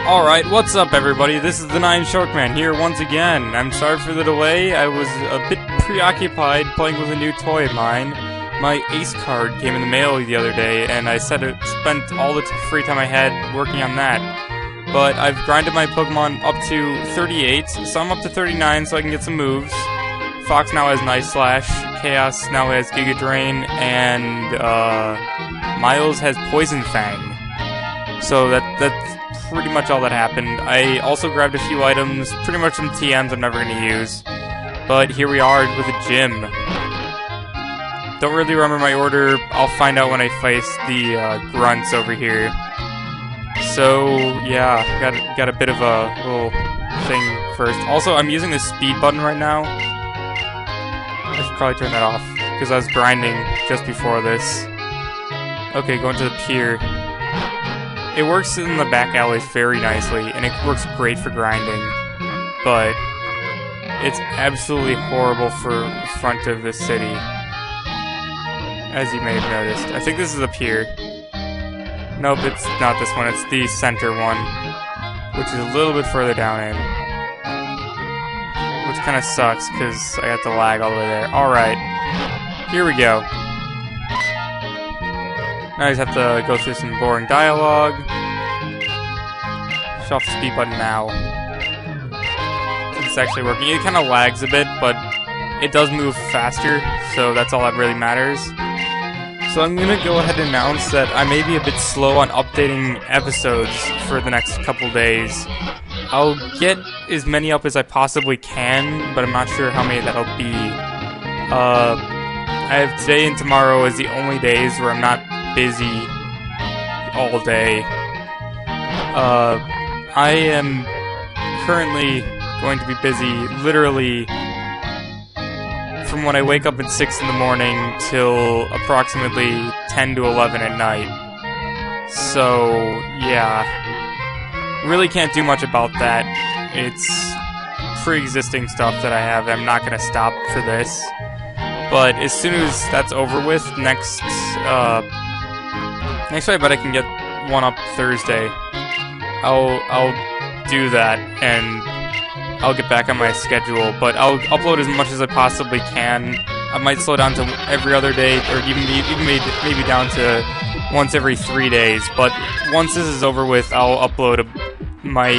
Alright, what's up everybody? This is the NinjaDeathStike here once again. I'm sorry for the delay. I was a bit preoccupied playing with a new toy of mine. My Ace card came in the mail the other day, and I spent all the free time I had working on that. But I've grinded my Pokemon up to 38, so I'm up to 39 so I can get some moves. Fox now has Night Slash, Chaos now has Giga Drain, and Miles has Poison Fang. So that's pretty much all that happened. I also grabbed a few items, pretty much some TMs I'm never going to use. But here we are with a gym. Don't really remember my order. I'll find out when I face the grunts over here. So, yeah, got a bit of a little thing first. Also, I'm using the speed button right now. I should probably turn that off, because I was grinding just before this. Okay, going to the pier. It works in the back alleys very nicely, and it works great for grinding, but it's absolutely horrible for the front of the city, as you may have noticed. I think this is a pier. Nope, it's not this one, it's the center one, which is a little bit further down in, which kind of sucks, because I got the lag all the way there. Alright, here we go. Now I just have to go through some boring dialogue. Shut off the speed button now. It's actually working. It kind of lags a bit, but it does move faster, so that's all that really matters. So I'm going to go ahead and announce that I may be a bit slow on updating episodes for the next couple days. I'll get as many up as I possibly can, but I'm not sure how many that'll be. I have today and tomorrow as the only days where I'm not busy all day. I am currently going to be busy literally from when I wake up at 6 in the morning till approximately 10 to 11 at night. So, yeah. Really can't do much about that. It's pre-existing stuff that I have. I'm not going to stop for this. But as soon as that's over with, next week I bet I can get one up Thursday. I'll do that, and I'll get back on my schedule, but I'll upload as much as I possibly can. I might slow down to every other day, or even maybe down to once every 3 days, but once this is over with, I'll upload my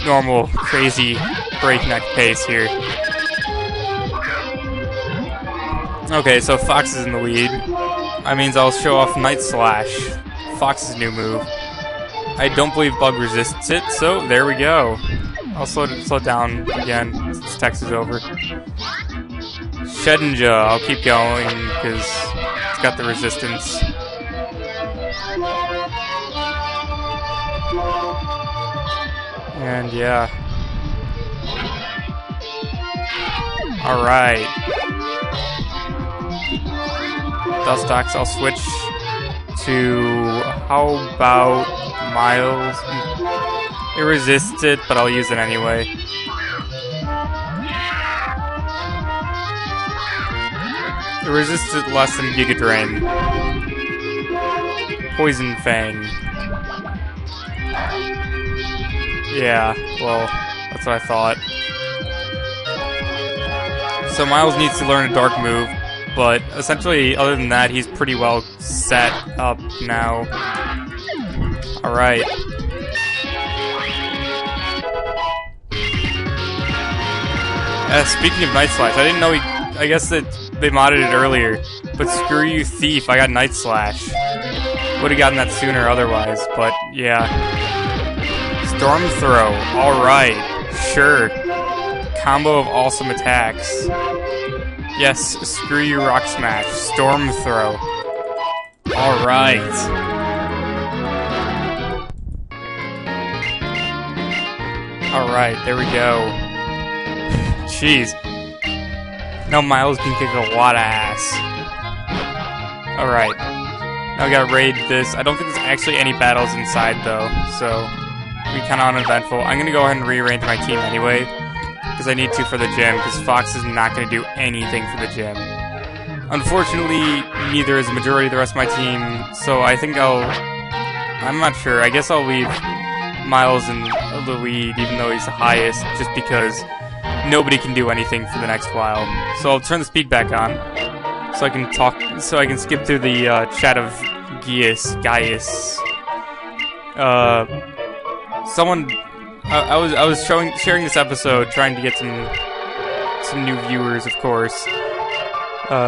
normal, crazy, breakneck pace here. Okay, so Fox is in the lead. That means I'll show off Night Slash, Fox's new move. I don't believe Bug resists it, so there we go. I'll slow it down again since text is over. Shedinja, I'll keep going because it's got the resistance. And yeah. Alright. Dustox, I'll switch to, how about Miles? It resists it, but I'll use it anyway. It resists it less than Giga Drain. Poison Fang. Yeah, well, that's what I thought. So Miles needs to learn a dark move, but essentially, other than that, he's pretty well set up now. Alright. Speaking of Night Slash, I didn't know I guess that they modded it earlier, but screw you, Thief, I got Night Slash. Would've gotten that sooner otherwise, but yeah. Storm Throw, alright, sure. Combo of awesome attacks. Yes, screw you, Rock Smash. Storm Throw. Alright. Alright, there we go. Jeez. Now Miles can kick a lot of ass. Alright. Now I gotta raid this. I don't think there's actually any battles inside though, so be kinda uneventful. I'm gonna go ahead and rearrange my team anyway. because I need to for the gym, because Fox is not going to do anything for the gym. Unfortunately, neither is the majority of the rest of my team, so I think I'm not sure. I guess I'll leave Miles in the lead, even though he's the highest, just because nobody can do anything for the next while. So I'll turn the speed back on, so I can talk, so I can skip through the chat of Gaius. I was sharing this episode, trying to get some new viewers, of course.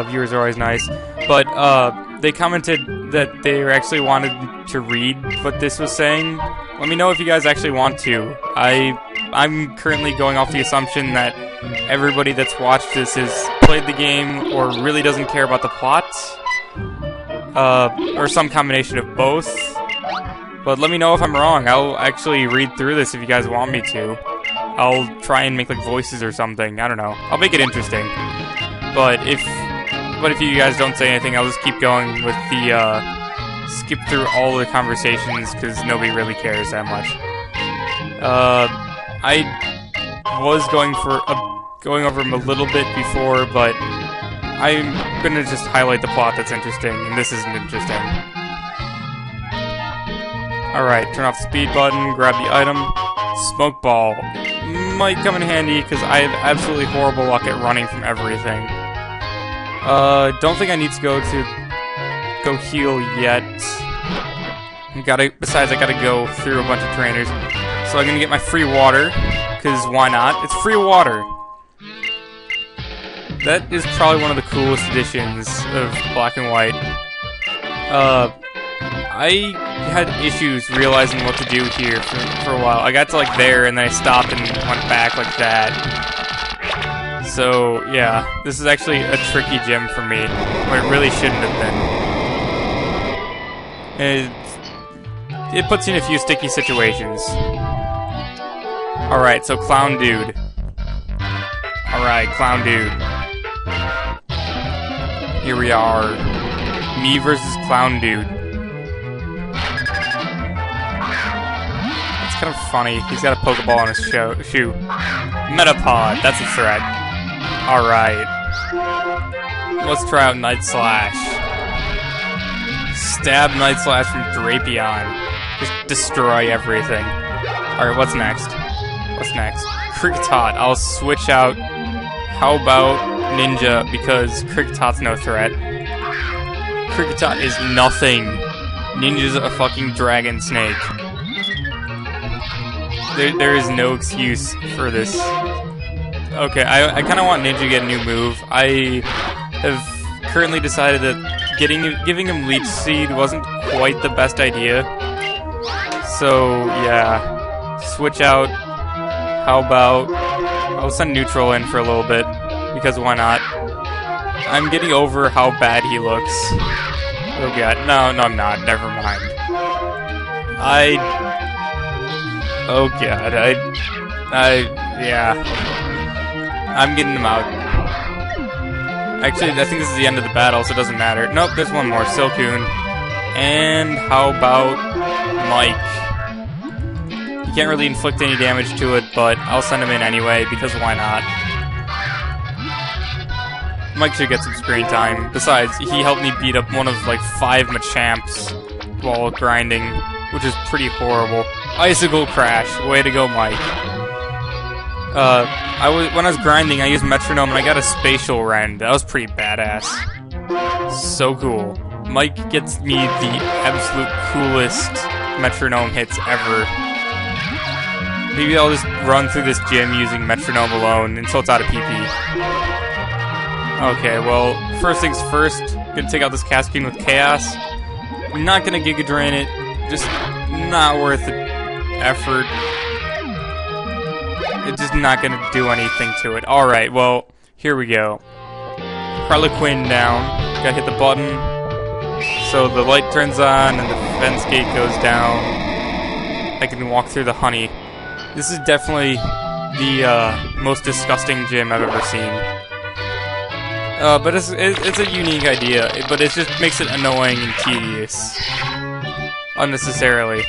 Viewers are always nice, but they commented that they actually wanted to read what this was saying. Let me know if you guys actually want to. I'm currently going off the assumption that everybody that's watched this has played the game or really doesn't care about the plot, or some combination of both. But let me know if I'm wrong. I'll actually read through this if you guys want me to. I'll try and make like voices or something. I don't know. I'll make it interesting. But if you guys don't say anything, I'll just keep going with the skip through all the conversations because nobody really cares that much. I was going over them a little bit before, but I'm gonna just highlight the plot that's interesting, and this isn't interesting. Alright, turn off the speed button, grab the item. Smoke Ball might come in handy because I have absolutely horrible luck at running from everything. Don't think I need to go heal yet. Besides, I gotta go through a bunch of trainers. So I'm gonna get my free water, because why not? It's free water! That is probably one of the coolest additions of Black and White. I had issues realizing what to do here for a while. I got to like there, and then I stopped and went back like that. So, yeah, this is actually a tricky gym for me, when it really shouldn't have been. It puts you in a few sticky situations. Alright, so Clown Dude. Alright, Clown Dude. Here we are. Me versus Clown Dude. It's kind of funny. He's got a Pokeball on his shoe. Metapod, that's a threat. Alright. Let's try out Night Slash. Stab Night Slash from Drapion. Just destroy everything. Alright, what's next? Kricketot. I'll switch out. How about Ninja, because Kricketot's no threat. Kricketot is nothing. Ninja's a fucking dragon snake. There is no excuse for this. Okay, I kind of want Ninja to get a new move. I have currently decided that giving him Leech Seed wasn't quite the best idea. So, yeah. Switch out. How about... I'll send Neutral in for a little bit, because why not? I'm getting over how bad he looks. Oh god. No, I'm not. Never mind. Oh god. Yeah. I'm getting him out. Actually, I think this is the end of the battle, so it doesn't matter. Nope, there's one more. Silcoon. And how about Mike? He can't really inflict any damage to it, but I'll send him in anyway, because why not? Mike should get some screen time. Besides, he helped me beat up one of, like, 5 Machamps while grinding, which is pretty horrible. Icicle Crash. Way to go, Mike. When I was grinding, I used Metronome, and I got a Spatial Rend. That was pretty badass. So cool. Mike gets me the absolute coolest Metronome hits ever. Maybe I'll just run through this gym using Metronome alone until it's out of PP. Okay, well, first things first, gonna take out this Caspian with Chaos. I'm not gonna Giga Drain it, just not worth the effort. It's just not gonna do anything to it. Alright, well, here we go. Harlequin down, gotta hit the button, so the light turns on and the fence gate goes down. I can walk through the honey. This is definitely the most disgusting gym I've ever seen. But it's a unique idea, but it just makes it annoying and tedious. Unnecessarily.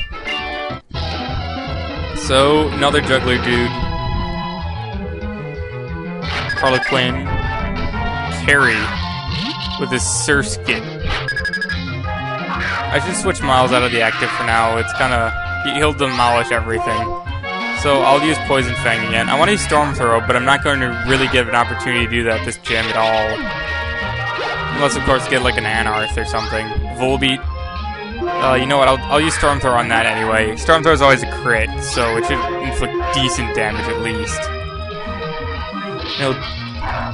So, another juggler dude. Harlequin, Carry with his Surskit. I should switch Miles out of the active for now. It's kinda... he'll demolish everything. So I'll use Poison Fang again. I want to use Storm Throw, but I'm not going to really give an opportunity to do that this gym at all. Unless, of course, get like an Anarth or something. Volbeat. You know what, I'll use Storm Throw on that anyway. Storm Throw is always a crit, so it should inflict decent damage at least. It'll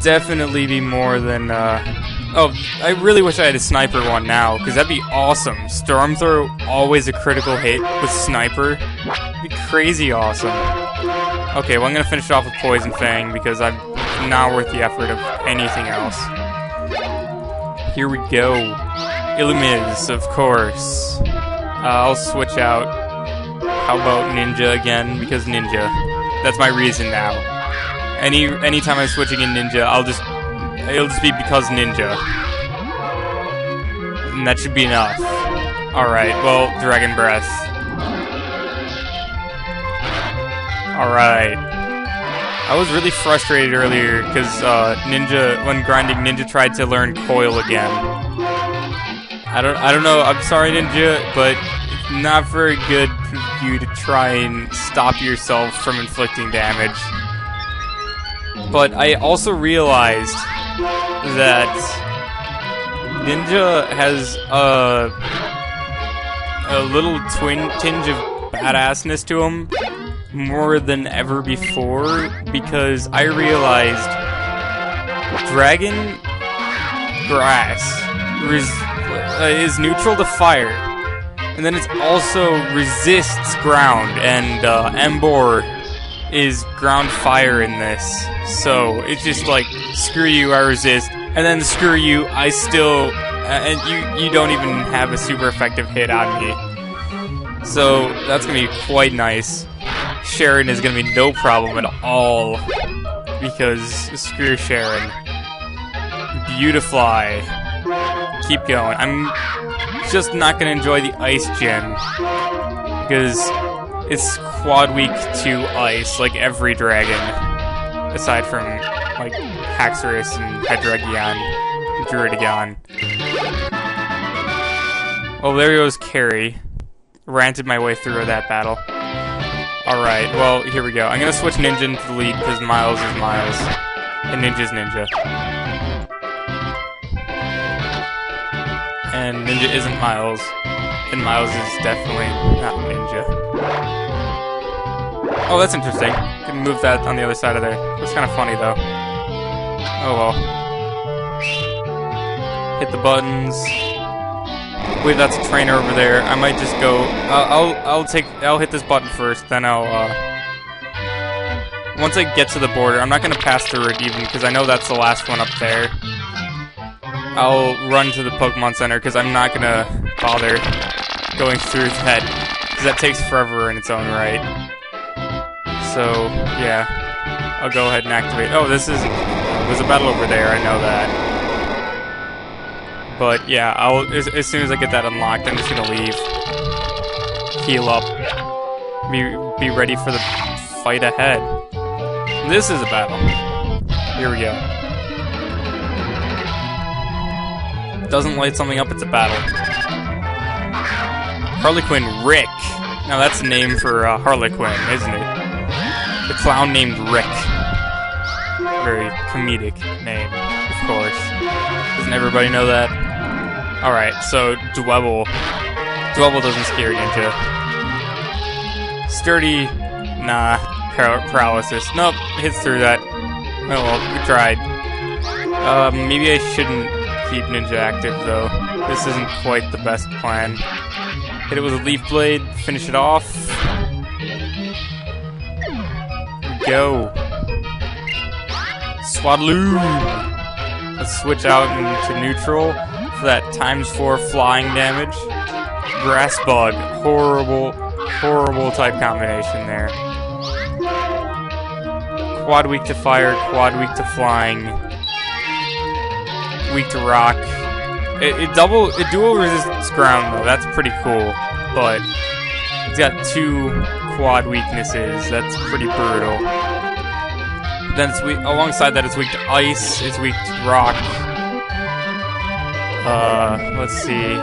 definitely be more than, oh, I really wish I had a Sniper one now, because that'd be awesome. Storm Throw, always a critical hit with Sniper. It'd be crazy awesome. Okay, well I'm going to finish it off with Poison Fang, because I'm not worth the effort of anything else. Here we go. Illumise, of course. I'll switch out. How about Ninja again? Because Ninja. That's my reason now. Anytime I'm switching in Ninja, it'll just be because Ninja. And that should be enough. Alright, well, Dragon Breath. Alright. I was really frustrated earlier because when grinding, Ninja tried to learn Coil again. I don't know, I'm sorry Ninja, but it's not very good for you to try and stop yourself from inflicting damage. But I also realized that Ninja has a little tinge of badassness to him more than ever before, because I realized Dragon Grass is neutral to fire, and then it also resists ground, and Emboar is ground fire in this, so it's just like, screw you, I resist, and then screw you, I still, and you don't even have a super effective hit on me. So that's gonna be quite nice. Sharon is gonna be no problem at all, because screw Sharon. Beautifly. Keep going. I'm just not gonna enjoy the Ice Gym, because it's quad weak to Ice, like every dragon, aside from like Haxorus and Hydreigon and Giratina. Well, there goes Carry. Ranted my way through that battle. Alright, well, here we go. I'm gonna switch Ninja into the lead because Miles is Miles. And Ninja's Ninja. And Ninja isn't Miles. And Miles is definitely not Ninja. Oh, that's interesting. Can move that on the other side of there. That's kind of funny, though. Oh well. Hit the buttons. I believe that's a trainer over there. I might just go. I'll hit this button first. Then once I get to the border, I'm not gonna pass through it even because I know that's the last one up there. I'll run to the Pokemon Center because I'm not gonna bother going through that because that takes forever in its own right. So yeah, I'll go ahead and activate. Oh, there's a battle over there. I know that. But yeah, as soon as I get that unlocked, I'm just gonna leave, heal up, be ready for the fight ahead. This is a battle. Here we go. Doesn't light something up, it's a battle. Harlequin Rick. Now that's a name for Harlequin, isn't it? The clown named Rick. Very comedic name, of course. Doesn't everybody know that? Alright, so Dwebble. Dwebble doesn't scare Ninja. Sturdy, nah. Paralysis. Nope, hits through that. Oh well, we tried. Maybe I shouldn't keep Ninja active though. This isn't quite the best plan. Hit it with a Leaf Blade, finish it off. Go. Swadloon! Let's switch out into neutral for that ×4 flying damage. Grass Bug. Horrible, horrible type combination there. Quad weak to fire, quad weak to flying. Weak to rock. It dual resists ground though, that's pretty cool. But it's got 2 quad weaknesses, that's pretty brutal. then it's weak. Alongside that, it's weak to ice. It's weak to rock. Let's see.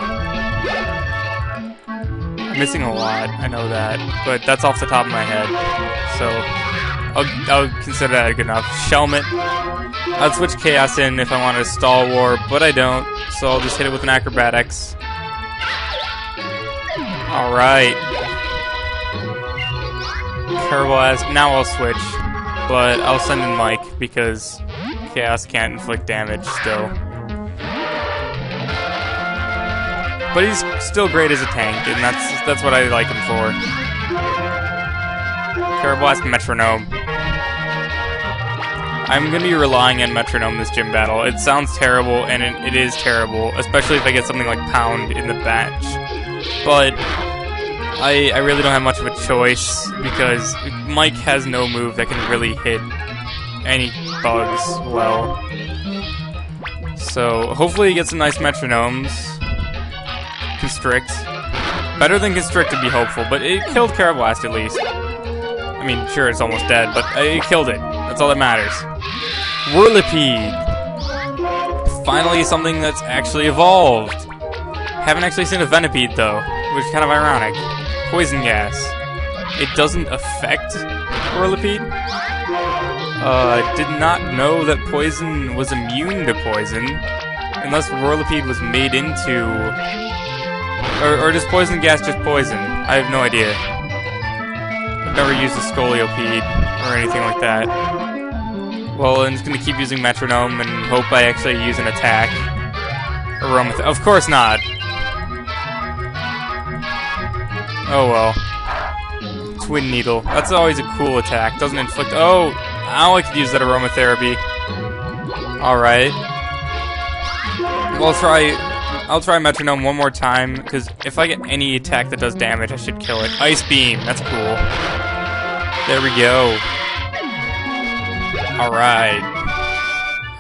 I'm missing a lot. I know that, but that's off the top of my head. So I'll consider that good enough. Shelmet. I'd switch Chaos in if I wanted to stall War, but I don't. So I'll just hit it with an Acrobatics. All right. Karpa. Now I'll switch, but I'll send in Mike because Chaos can't inflict damage still. But he's still great as a tank, and that's what I like him for. Karpa, Metronome. I'm going to be relying on Metronome this gym battle. It sounds terrible, and it is terrible, especially if I get something like Pound in the bench. But I really don't have much of a choice, because Mike has no move that can really hit any bugs well. So hopefully he gets some nice Metronomes. Constrict. Better than Constrict would be hopeful, but it killed Karblast at least. I mean, sure, it's almost dead, but it killed it. That's all that matters. Whirlipede! Finally something that's actually evolved. Haven't actually seen a Venipede though, which is kind of ironic. Poison Gas. It doesn't affect Whirlipede? Did not know that poison was immune to poison. Unless Whirlipede was made into... Or does Poison Gas just poison? I have no idea. I've never used a Scolipede or anything like that. Well, I'm just going to keep using Metronome and hope I actually use an attack. Of course not. Oh well. Twin Needle. That's always a cool attack. Doesn't inflict... Oh! Now I could use that Aromatherapy. Alright. Well, I'll try Metronome one more time, because if I get any attack that does damage, I should kill it. Ice Beam. That's cool. There we go. Alright.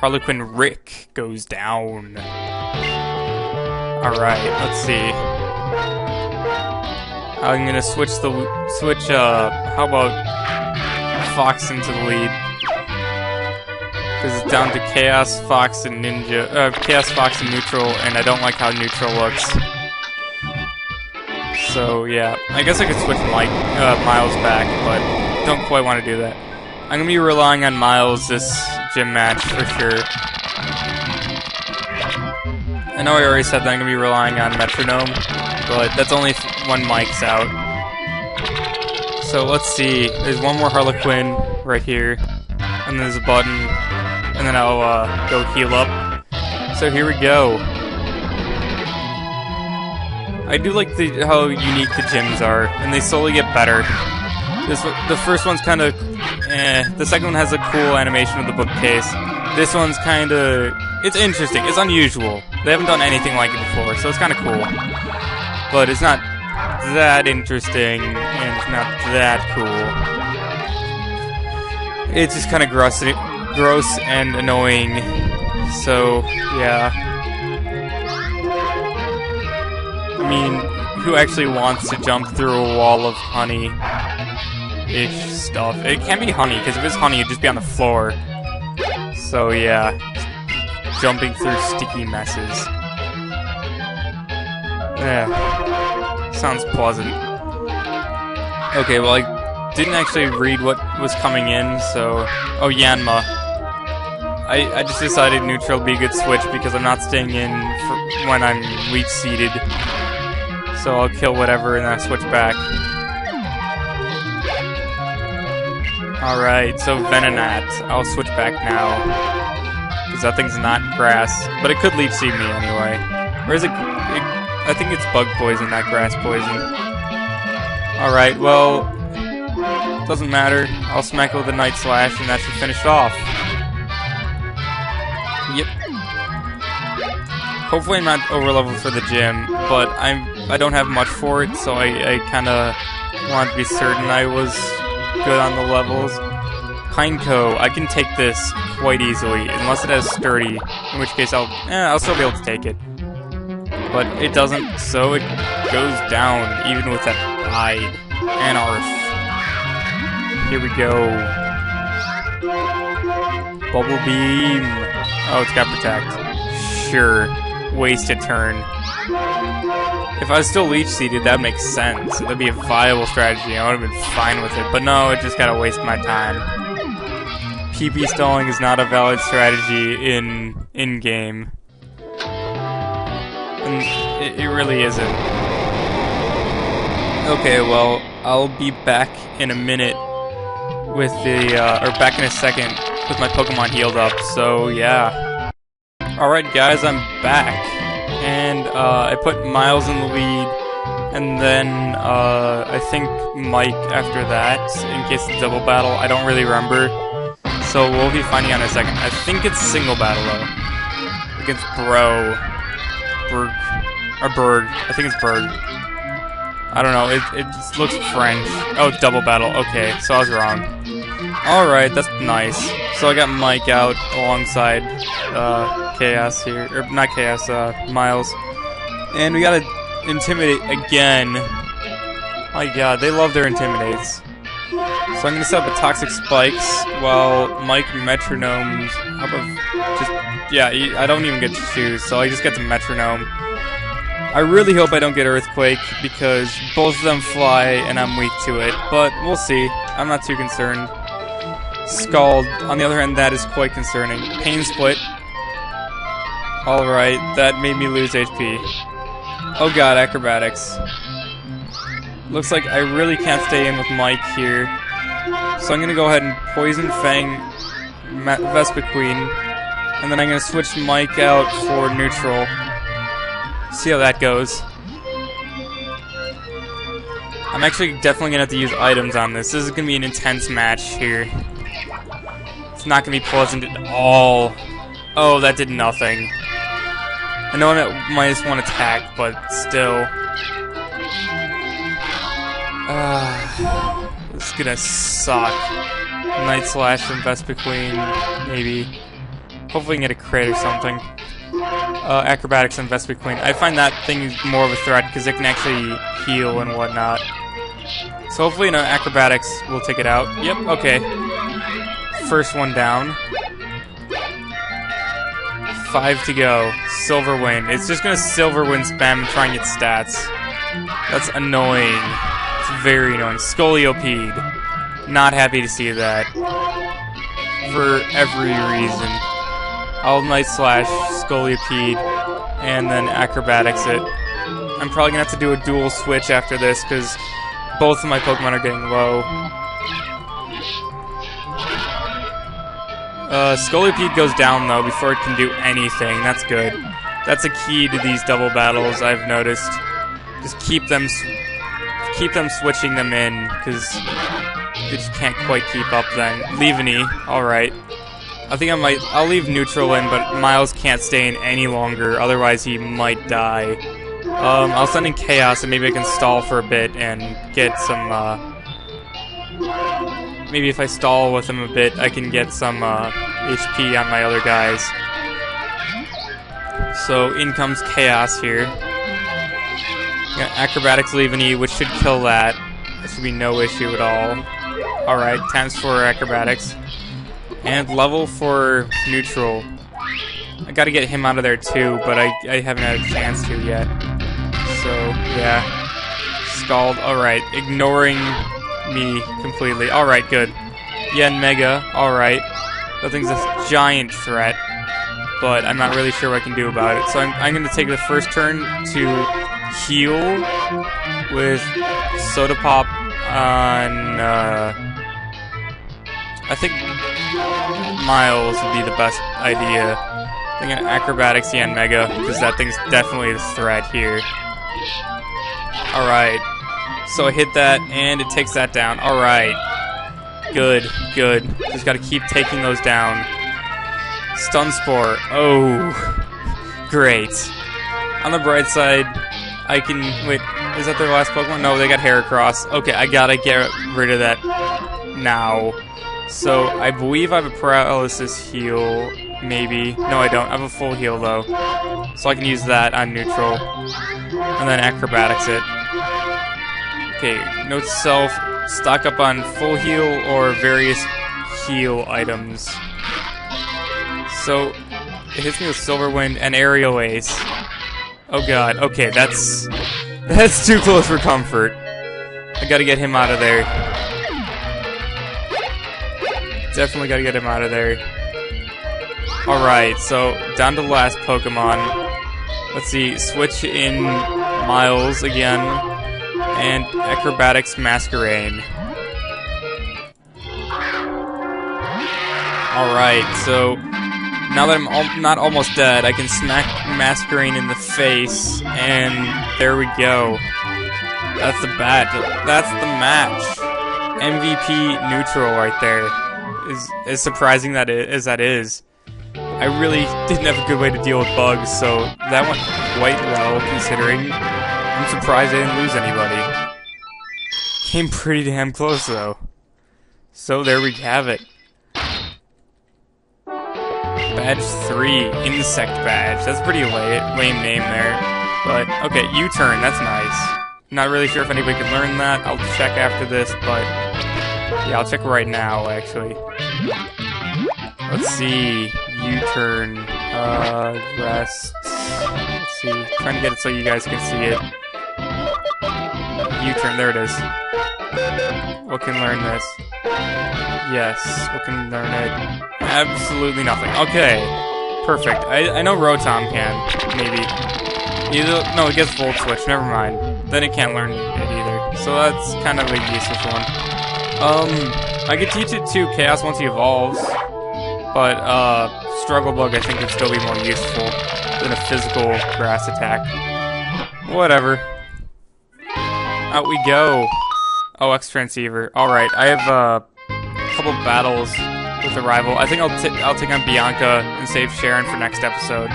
Harlequin Rick goes down. Alright, let's see. I'm gonna switch, how about Fox into the lead? Because it's down to Chaos, Fox, and Chaos, Fox, and Neutral, and I don't like how Neutral looks. So, yeah. I guess I could switch Miles back, but don't quite want to do that. I'm gonna be relying on Miles this gym match, for sure. I know I already said that I'm gonna be relying on Metronome, but that's only when Mike's out. So let's see. There's one more Harlequin right here, and there's a button, and then I'll go heal up. So here we go. I do like how unique the gyms are, and they slowly get better. The first one's kind of the second one has a cool animation of the bookcase. This one's kind of... It's interesting. It's unusual. They haven't done anything like it before, so it's kind of cool. But it's not that interesting, and it's not that cool. It's just kind of gross and annoying. So, yeah. I mean, who actually wants to jump through a wall of honey-ish stuff? It can't be honey, because if it's honey, it'd just be on the floor. So, yeah. Jumping through sticky messes. Yeah. Sounds pleasant. Okay, well, I didn't actually read what was coming in, so... Oh, Yanma. I just decided Neutral would be a good switch because I'm not staying in for when I'm leech-seeded. So I'll kill whatever and then I switch back. Alright, so Venonat. I'll switch back now. Because that thing's not grass. But it could leech seed me anyway. Or is it... I think it's bug poison, not grass poison. Alright, well... Doesn't matter. I'll smack it with a Night Slash and that should finish it off. Yep. Hopefully I'm not overleveled for the gym, but I don't have much for it, so I kind of wanted to be certain I was good on the levels. Pineco, I can take this quite easily, unless it has Sturdy, in which case I'll still be able to take it. But it doesn't, so it goes down, even with that Hide and Arf. Here we go. Bubble Beam. Oh, it's got Protect. Sure. Wasted turn. If I was still Leech Seeded, that makes sense. That'd be a viable strategy. I would have been fine with it. But no, it just gotta waste my time. PP stalling is not a valid strategy in-game. And it really isn't. Okay, well, I'll be back in a minute with the, or back in a second with my Pokemon healed up, so yeah. Alright guys, I'm back. And, I put Miles in the lead, and then, I think Mike after that, in case of double battle. I don't really remember. So we'll be finding out in a second. I think it's single battle, though. Against Berg. I think it's Berg. I don't know, it just looks French. Oh, double battle. Okay, so I was wrong. Alright, that's nice. So I got Mike out alongside Chaos here. Or not Chaos, Miles. And we gotta Intimidate again. My god, they love their Intimidates. So I'm gonna set up a Toxic Spikes while Mike Metronomes. How about just. Yeah, I don't even get to choose, so I just get the Metronome. I really hope I don't get Earthquake, because both of them fly and I'm weak to it, but we'll see. I'm not too concerned. Scald, on the other hand, that is quite concerning. Pain Split. Alright, that made me lose HP. Oh god, Acrobatics. Looks like I really can't stay in with Mike here. So I'm gonna go ahead and Poison Fang Vespiquen, and then I'm gonna switch Mike out for neutral. See how that goes. I'm actually definitely gonna have to use items on this. This is gonna be an intense match here. It's not gonna be pleasant at all. Oh, that did nothing. I know I'm at -1 attack, but still. This is gonna suck. Night Slash from Vespiquen, maybe. Hopefully we can get a crit or something. Acrobatics and Vespiquen. I find that thing more of a threat because it can actually heal and whatnot. So hopefully, Acrobatics will take it out. Yep, okay. First one down. 5 to go. Silver Wind. It's just gonna Silver Wind spam and try and get stats. That's annoying. It's very annoying. Scoliopeed. Not happy to see that. For every reason. I'll Night Slash, Scoliopeed, and then Acrobatics it. I'm probably gonna have to do a dual switch after this because both of my Pokemon are getting low. Scoliopeed goes down though before it can do anything. That's good. That's a key to these double battles I've noticed. Just keep them switching them in because they just can't quite keep up then. Leave an E. Alright. I think I'll leave neutral in, but Miles can't stay in any longer, otherwise he might die. I'll send in Chaos and maybe I can stall for a bit and get some, maybe if I stall with him a bit, I can get some, HP on my other guys. So, in comes Chaos here. Got Acrobatics, leave an E, which should kill that. There should be no issue at all. Alright, times 4 Acrobatics. And level for neutral. I gotta get him out of there too, but I haven't had a chance to yet. So, yeah. Scald, alright. Ignoring me completely. Alright, good. Mega, alright. That thing's a giant threat, but I'm not really sure what I can do about it. So I'm gonna take the first turn to heal with Soda Pop on, I think Miles would be the best idea. I think Acrobatics Mega, because that thing's definitely the threat here. Alright. So I hit that, and it takes that down. Alright. Good, good. Just gotta keep taking those down. Stun Spore. Oh. Great. On the bright side, I can... Wait, is that their last Pokemon? No, they got Heracross. Okay, I gotta get rid of that now. So, I believe I have a Paralysis heal, maybe. No, I don't. I have a full heal, though. So I can use that on neutral. And then Acrobatics it. Okay, note to self, stock up on full heal or various heal items. So, it hits me with Silver Wind and Aerial Ace. Oh god, okay, that's too close for comfort. I gotta get him out of there. Definitely gotta get him out of there. Alright, so down to the last Pokemon. Let's see, switch in Miles again. And Acrobatics Masquerain. Alright, so now that I'm not almost dead, I can smack Masquerain in the face, and there we go. That's the badge. That's the match. MVP neutral right there. As surprising that is. I really didn't have a good way to deal with bugs, so that went quite well considering. I'm surprised I didn't lose anybody. Came pretty damn close though. So there we have it. Badge 3, Insect Badge. That's a pretty lame name there. But, okay, U-turn, that's nice. Not really sure if anybody can learn that. I'll check after this, but... yeah, I'll check right now, actually. Let's see. U-turn. Rest. Let's see. Trying to get it so you guys can see it. U-turn, there it is. What can learn this? Yes, what can learn it? Absolutely nothing. Okay, perfect. I know Rotom can, maybe. No, it gets Volt Switch, never mind. Then it can't learn it either. So that's kind of a useless one. I could teach it to Chaos once he evolves. But, Struggle Bug I think would still be more useful than a physical grass attack. Whatever. Out we go. Oh, X-Transceiver. Alright, I have a couple battles with a rival. I think I'll take on Bianca and save Sharon for next episode.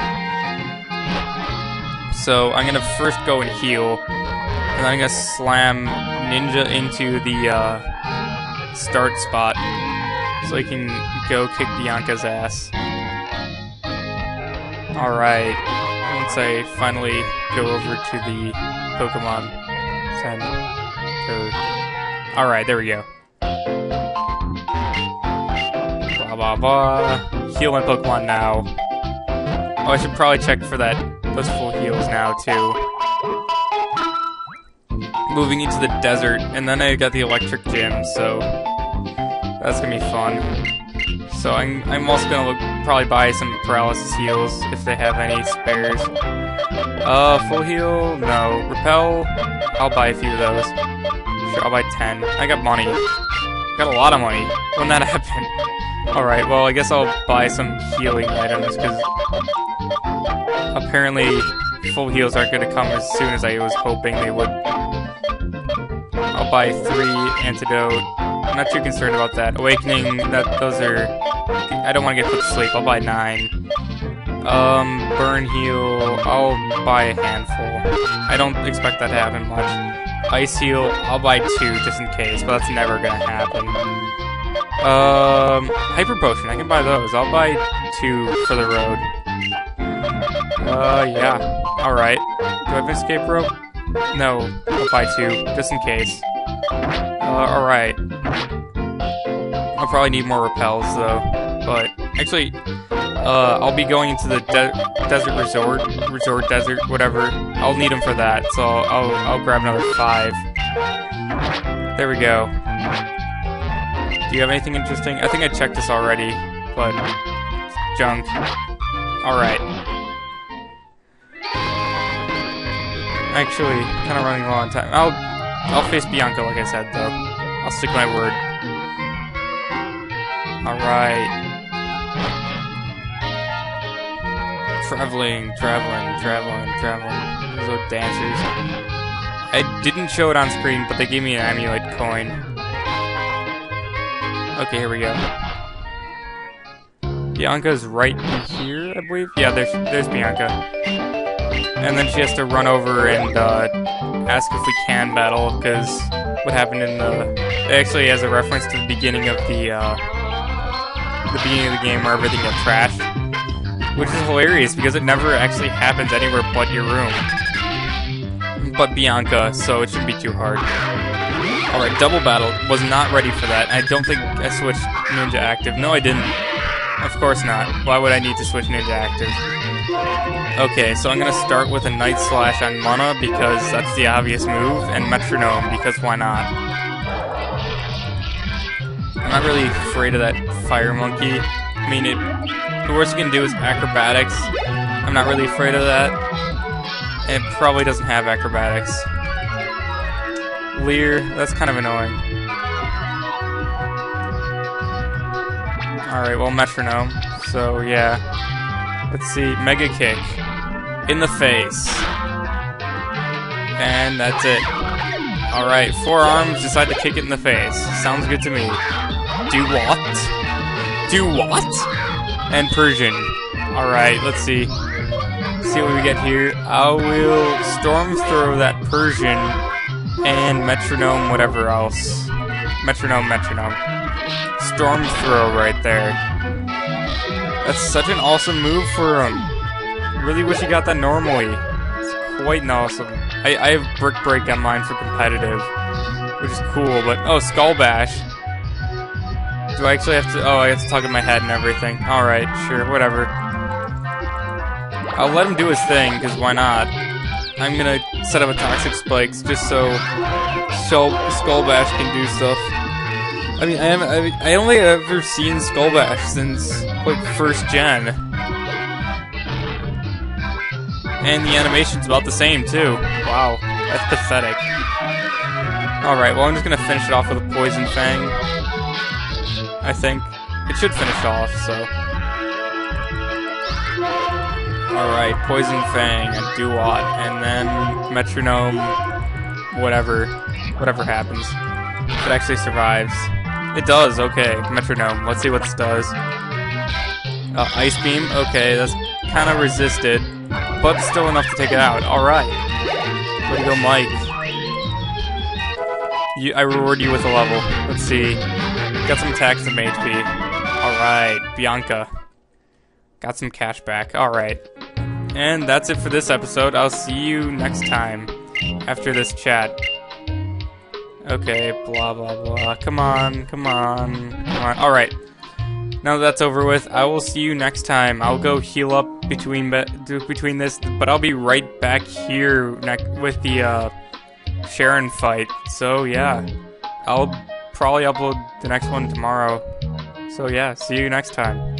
So I'm gonna first go and heal, and then I'm gonna slam Ninja into the start spot so he can go kick Bianca's ass. Alright, once I finally go over to the Pokemon Center. Alright, there we go. Blah blah blah. Heal my Pokemon now. Oh, I should probably check for those full heals now too. Moving into the desert, and then I got the electric gym, so that's gonna be fun. So I'm also gonna probably buy some paralysis heals if they have any spares. Full heal? No. Repel? I'll buy a few of those. Sure, I'll buy 10. I got money. Got a lot of money. When that happened. Alright, well, I guess I'll buy some healing items, because apparently full heals aren't going to come as soon as I was hoping they would. I'll buy 3 antidote. I'm not too concerned about that. Awakening, those are... I don't want to get put to sleep. I'll buy 9. Burn heal, I'll buy a handful. I don't expect that to happen much. Ice heal, I'll buy 2 just in case, but that's never gonna happen. Hyper potion, I can buy those. I'll buy 2 for the road. Yeah. Alright. Do I have an escape rope? No. I'll buy 2, just in case. Alright. I'll probably need more repels, though. But, actually, I'll be going into the desert resort desert, whatever. I'll need them for that, so I'll grab another 5. There we go. Do you have anything interesting? I think I checked this already, but junk. Alright. Actually, kind of running low on time. I'll face Bianca, like I said, though. I'll stick my word. Alright. Traveling. Those are dancers. I didn't show it on screen, but they gave me an amulet coin. Okay, here we go. Bianca's right here, I believe. Yeah, there's Bianca. And then she has to run over and ask if we can battle, because what happened in the... It actually has a reference to the beginning of the game where everything got trashed. Which is hilarious, because it never actually happens anywhere but your room. But Bianca, so it shouldn't be too hard. Alright, double battle. Was not ready for that. I don't think I switched Ninja active. No, I didn't. Of course not. Why would I need to switch Ninja Active? Okay, so I'm gonna start with a Night Slash on Mana because that's the obvious move, and Metronome because why not? I'm not really afraid of that Fire Monkey. I mean, the worst you can do is Acrobatics. I'm not really afraid of that. And it probably doesn't have Acrobatics. Leer, that's kind of annoying. Alright, well, Metronome. So, yeah. Let's see. Mega Kick. In the face. And that's it. Alright, Forearms, decide to kick it in the face. Sounds good to me. Do what? Do what? And Persian. Alright, let's see. See what we get here. I will Storm Throw that Persian and Metronome whatever else. Metronome. Storm Throw right there. That's such an awesome move for him. Really wish he got that normally. It's quite awesome. I have Brick Break on mine for competitive, which is cool, but oh, Skull Bash. Do I actually have to? Oh, I have to talk in my head and everything. Alright, sure, whatever. I'll let him do his thing, because why not? I'm gonna set up a Toxic Spikes just so Skull Bash can do stuff. I mean, I only ever seen Skull Bash since, like, 1st gen. And the animation's about the same, too. Wow, that's pathetic. Alright, well, I'm just gonna finish it off with a Poison Fang. I think. It should finish off, so. Alright, Poison Fang and Duat, and then Metronome, whatever happens. If it actually survives. It does, okay. Metronome, let's see what this does. Ice Beam, okay, that's kind of resisted, but still enough to take it out. Alright. Way to go, Mike. I reward you with a level. Let's see. Got some attacks and HP. Alright, Bianca. Got some cash back. Alright. And that's it for this episode. I'll see you next time after this chat. Okay, blah blah blah. Come on. Alright. Now that that's over with, I will see you next time. I'll go heal up between this, but I'll be right back here with the Sharon fight. So yeah, I'll probably upload the next one tomorrow. So yeah, see you next time.